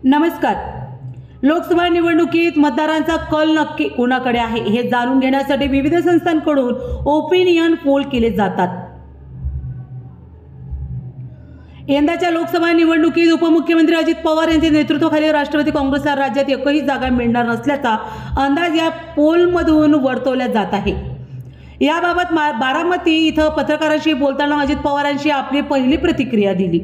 नमस्कार। लोकसभा निवडणुकीत मतदारांचा कल नक्की कोणाकडे आहे हे जाणून घेण्यासाठी विविध संस्थांकडून ओपिनियन पोल केले जातात। यंदाच्या लोकसभा निवडणुकीत उपमुख्यमंत्री अजित पवार यांच्या नेतृत्वाखाली राष्ट्रवादी काँग्रेसला राज्यात एकही जागा मिळणार नसल्याचा अंदाज या पोलमधून वर्तवला जात आहे। याबाबत बारामती इथं पत्रकारांशी बोलताना अजित पवारांनी आपली पहिली प्रतिक्रिया दिली।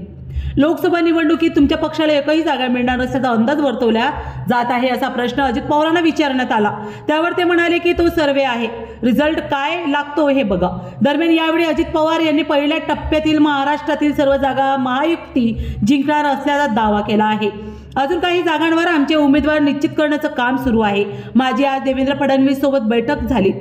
लोकसभा निवडणुकीत तुमच्या पक्षाला एकही जागा मिळणार नसल्याचा अंदाज वर्तवला जात आहे असा प्रश्न अजित पवारांना विचारण्यात आला। त्यावर ते म्हणाले की तो सर्वे आहे, रिझल्ट काय लागतो हे बघा। दरम्यान यावेळी अजित पवार यांनी पहिल्या टप्प्यातील महाराष्ट्रातील सर्व जागा महायुती जिंकणार असल्याचा दावा केला आहे। अजून काही जागांवर आमचे उमेदवार निश्चित करण्याचं काम सुरू आहे। माझी आज देवेंद्र फडणवीस सोबत बैठक झाली।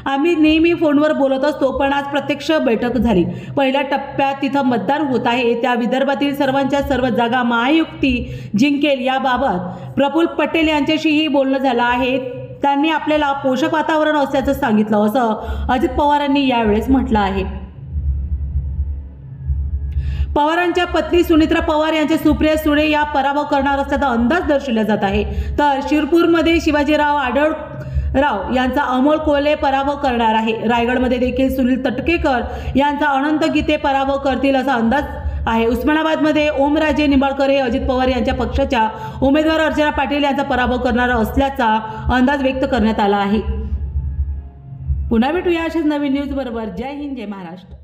आम्ही नेहमी फोनवर बोलत असतो, पण आज प्रत्यक्ष बैठक झाली। पहिल्या टप्प्यात तिथं मतदान होत आहे, त्या विदर्भातील सर्वांच्या सर्व जागा महायुती जिंकेल याबाबत प्रफुल्ल पटेल यांच्याशीही बोलणं झालं आहे। त्यांनी आपल्याला पोषक वातावरण असल्याचं सांगितलं असं अजित पवारांनी यावेळेस म्हटलं आहे। पवारांच्या पत्नी सुनेत्रा पवार यांच्या सुप्रिया सुळे या पराभव करणार असल्याचा अंदाज दर्शवला जात आहे। तर शिरपूरमध्ये शिवाजीराव आढळराव यांचा अमोल कोल्हे पराभव करणार आहे। रायगडमध्ये देखील सुनील तटकेकर यांचा अनंत गीते पराभव करतील असा अंदाज आहे। उस्मानाबादमध्ये ओमराजे निंबाळकर हे अजित पवार यांच्या पक्षाच्या उमेदवार अर्चना पाटील यांचा पराभव करणार असल्याचा अंदाज व्यक्त करण्यात आला आहे। पुन्हा भेटूया अशाच नवीन न्यूज बरोबर। जय हिंद, जय महाराष्ट्र।